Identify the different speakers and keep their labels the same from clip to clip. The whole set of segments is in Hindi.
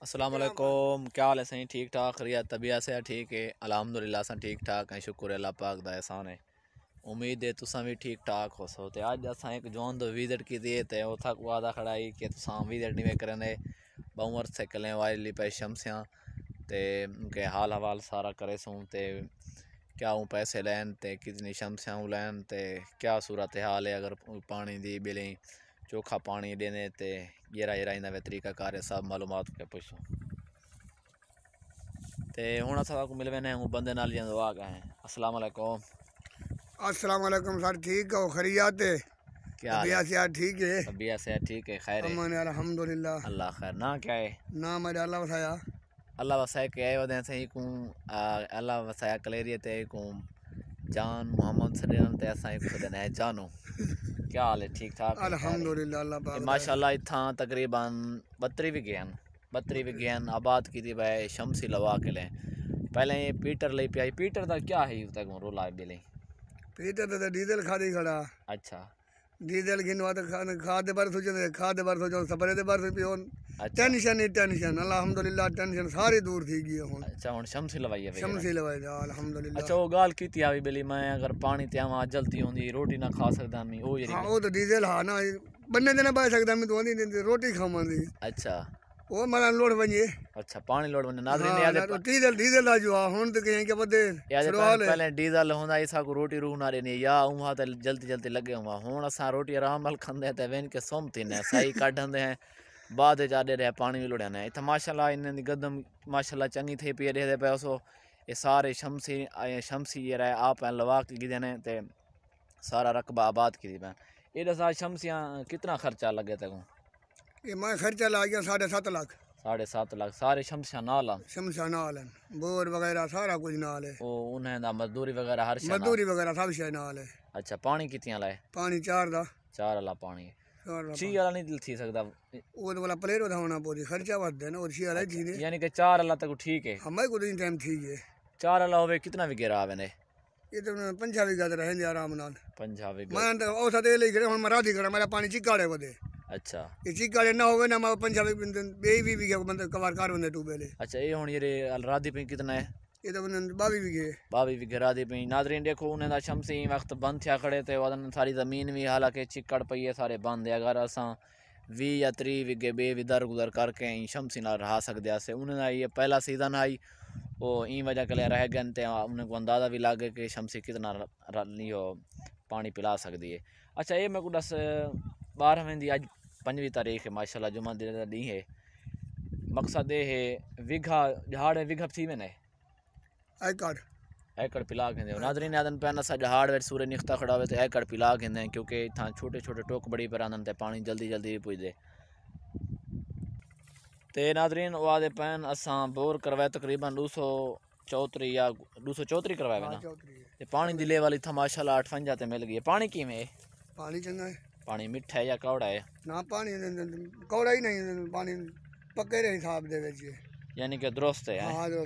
Speaker 1: अस्सलाम वालेकुम, क्या हाल है सही? ठीक ठाक खैरियत तबीयत से ठीक है अल्हम्दुलिल्लाह। असां ठीक ठाक हैं, शुक्र अल्लाह पाक दा एहसान है। उम्मीद है तुसां भी ठीक ठाक हो सो। ते अज असां एक जॉन दो विजिट की दी ते उत्थै वादा खड़ा ही कि तुसां विजिट नहीं करने बहुवर से कलें वाली पे शमसियां ते उनके हाल हवाल सारा करे सूँ ते क्या हूँ पैसे लैन ते कितनी शमसियां लैन ते क्या सूरत हाल है अगर पानी दी बिलें चोखा पानी देने ते येरा येरा इंदा वे तरीका कार है सब मालूमात के पुछूं ते हुण असां को मिल वेने हूँ बंदे नाल जंदो आ गए हैं। अस्सलाम वालेकुम।
Speaker 2: अस्सलाम वालेकुम सर, ठीक हो? खैरियत है?
Speaker 1: क्या हाल है?
Speaker 2: तबीयत से ठीक है?
Speaker 1: तबीयत से ठीक है, खैर है,
Speaker 2: अमन है, अल्हम्दुलिल्लाह।
Speaker 1: अल्लाह खैर। ना क्या है?
Speaker 2: नाम है अल्लाह वसाया।
Speaker 1: अल्लाह वसाए के आए वदे सही को अल्लाह वसाया कलेरिए ते को जान मोहम्मद सल्लल्लाहु ते असां को सदन है जानो। क्या हाल है? ठीक ठाक है, खैर है।
Speaker 2: अल्हम्दुलिल्लाह, अल्लाह
Speaker 1: ये
Speaker 2: पाक दा है।
Speaker 1: माशाल्लाह इत्थां तकरीबन 32 भी गए 32 भी गए आबाद की थी भाई शमसी लवा के लें पहले ये पीटर ले पिया पीटर का क्या है तक रोला बिले
Speaker 2: पीटर तो डीजल खा दी खड़ा।
Speaker 1: अच्छा
Speaker 2: डीजल गिनवा तो खाद बार सोचो, खाद बार सोचो, सपरे दे बार पियो।
Speaker 1: अच्छा
Speaker 2: टेंशन ही टेंशन, अल्हम्दुलिल्लाह टेंशन सारी दूर थी गई हुन।
Speaker 1: अच्छा हुन शमसी लवाई है वगैरह।
Speaker 2: शमसी लवाई दा अल्हम्दुलिल्लाह।
Speaker 1: अच्छा वो गाल की थी आवी बिली मैं अगर पानी ते आवा जलती होंदी रोटी ना खा सकदा मैं ओ
Speaker 2: हाँ
Speaker 1: यरी
Speaker 2: वो तो डीजल हाँ ना, बन्ने देना पाए सकता मैं तो रोटी खावांदी
Speaker 1: अच्छा
Speaker 2: वो मारा लोड बनिए।
Speaker 1: अच्छा पानी लोड बने नादरी ने
Speaker 2: हाँ
Speaker 1: याद
Speaker 2: ना तो डीजल डीजल आ जो हुन तो कहीं के बदे
Speaker 1: याद
Speaker 2: सवाल है।
Speaker 1: पहले डीजल होंदा इसा को रोटी रूह ना रहनी या उहा ते जल्दी जल्दी लगे हुआ हुन असा रोटी आराम नाल खंदे ते वेन के सोमती ने सही काढंदे हैं बाद जाडे रहे पानी भी लुढ़ाने इतना माशाल्लाह इन दी गदम माशाल्लाह चंगी थे पी दे पे सो ये सारे शमसी ये रहे आप लवा के गिदे ने ते सारा रकबा आबाद की मैं ये दसा शमसियां कितना खर्चा लगे तक?
Speaker 2: ये मैं खर्चा ला गया 7.5 लाख।
Speaker 1: 7.5 लाख सारे शमसियां नाल
Speaker 2: शमशा नाल है, बोर वगैरह सारा कुछ नाल है।
Speaker 1: ओ उन्हें दा मजदूरी वगैरह हर शय नाल।
Speaker 2: मजदूरी वगैरह सब शय नाल है।
Speaker 1: अच्छा पानी कितियां लाए?
Speaker 2: पानी 4 दा।
Speaker 1: 4 वाला पानी
Speaker 2: चार दा
Speaker 1: छी
Speaker 2: पानी।
Speaker 1: वाला नहीं दिल थी सकता
Speaker 2: वो तो वाला प्लेयर होता होना पौधी खर्चा बढ़ ना और शी वाला
Speaker 1: अच्छा,
Speaker 2: जी ने।
Speaker 1: यानी कि 4 वाला तक ठीक है।
Speaker 2: हमारे को दिन टाइम ठीक है।
Speaker 1: 4 वाला होवे कितना भी गिरा आवे ने?
Speaker 2: ये तो पंजाबी गद रहेंगे आराम नाल।
Speaker 1: पंजाबी
Speaker 2: मैं तो औसत ये लेके हम राधी खड़ा मेरा पानी चिकाड़े बदे।
Speaker 1: अच्छा
Speaker 2: ये चिकाड़े ना होवे ना मैं पंजाबी बे भी बंदे कवर कर बंदे टूबेले।
Speaker 1: अच्छा ये हुन ये राधी पे कितना है?
Speaker 2: ये तो बंदे 22 भी गए।
Speaker 1: बावी भी गिरा दी पई नादरीन देखो उन्हें दा शमसी वक्त बंद थिया खड़े थे वदन सारी ज़मीन भी हालांकि चिकड़ पई है सारे बंद है अगर असां 20 या 30 विगे बे भी दर गुजर करके शमसी ना रहा सकते से उन्हें ये पहला सीज़न आई वो ई वजह के लिए रह गए थे उन्हें को अंदाज़ा भी लगे कि शमसी कितना यो पानी पिला सकती है। अच्छा ये मेरे को दस 12वें दी अज 5वीं तारीख है माशाल्लाह जुम्मा दी है मकसद ये है विघा झाड़ विघा थी में
Speaker 2: आई कार्ड
Speaker 1: एकड़ पिला खेंदे नादरीन आदन पैन असा जहाड़ वे सूर्य निखता खड़ा हुए तो एकड़ पिला खेंदे क्योंकि इतना छोटे छोटे टोक बड़ी पर आनंद ते पानी जल्दी जल्दी पुजदे ते नादरीन वादे पैन असा बोर करवाए तकरीबन 234 या 234 करवाए ना ते पानी दी लेवल इतना माशाल्लाह 58 ते मिल गई पानी किवें है?
Speaker 2: पानी चंगा है।
Speaker 1: पानी मिठा है या कौड़ा है?
Speaker 2: ना पानी कौड़ा ही नहीं, पानी पक्के रे हिसाब दे विच है।
Speaker 1: यानी कि दुरुस्त है।
Speaker 2: हाँ जो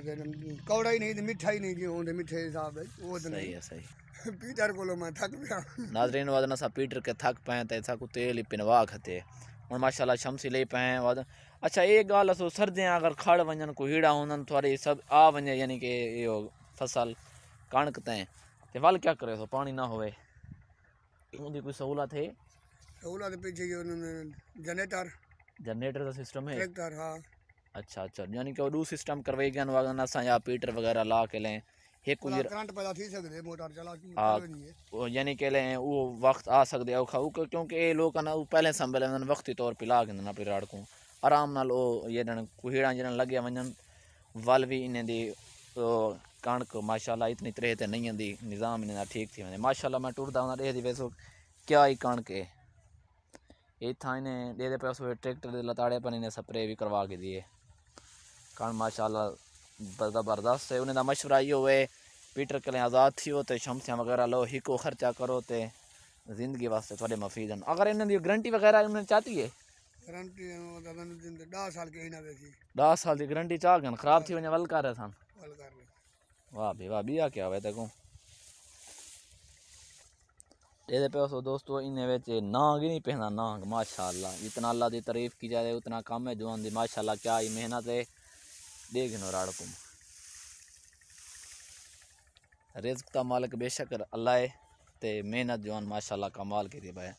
Speaker 2: कौड़ा ही नहीं तो मीठा ही नहीं जी होंदे मीठे हिसाब है वो तो
Speaker 1: सही
Speaker 2: नहीं।
Speaker 1: है सही।
Speaker 2: पीटर को मैं थक गया।
Speaker 1: नादरीन वादन असा पीटर के थक पाए ते ऐसा को तेल ही पिनवा खते और माशाल्लाह शमसी ले पाए वादन। अच्छा एक गाल असो सर्दियाँ अगर खड़ वजन को हीड़ा होंदन थोड़ी सब आ वने यानी कि यो फसल कणक ते ते वल क्या करे सो पानी ना होवे उनकी कोई सहूलत है?
Speaker 2: सहूलत पीछे जनरेटर
Speaker 1: जनरेटर का सिस्टम है?
Speaker 2: ट्रैक्टर हाँ।
Speaker 1: अच्छा अच्छा यानी कि वो सिस्टम करवाई गया वादन असा या पीटर वगैरह ला के लें एक
Speaker 2: करंट पैदा थी सकदे मोटर चला की
Speaker 1: हाँ यानी कि लें वो वक्त आ सकते हैं खाऊ क्योंकि ये लोग ना पहले संभले वक्ती तौर पर ला के अपनी राड़ को आराम नाल ये कुहीड़ा जिन लगे वजन वल भी इन्हें दी कणक माशाल्लाह इतनी तरह ते नहीं आती निज़ाम इन्हें ठीक थी वने माशाल्लाह मैं टुरदा हूँ दे दी वैसो क्या ही कणक है इतना इन्हें दे दे पे ट्रैक्टर के लताड़े पर इन्हें स्प्रे भी करवा के दिए कण माशाल्लाह ज़बरदस्त है उन्हें मशवरा ये हुए पीटर के लिए आज़ाद थी हो तो शमसियाँ वगैरह लो हिको खर्चा करो तो ज़िंदगी वास्ते थोड़े मफीद हैं अगर इन्हें गारंटी वगैरह उन्हें चाहती है?
Speaker 2: गारंटी 10 साल के ना वैसी
Speaker 1: 10 साल की गारंटी चाह गन खराब थी वने वल कर सन
Speaker 2: वल कर
Speaker 1: वाह भी वाह बिया क्या हुआ तको ये पे सो दोस्तों इन्हें विच नांग ही नहीं पहना नांग माशाल्लाह जितना अल्लाह की तारीफ की जाए उतना कम है जवान दी माशाल्लाह क्या ही मेहनत है देख नो राड़कुम रिज़्क का मालिक बेशक अल्लाह है ते मेहनत जवान माशाल्लाह कमाल की भाई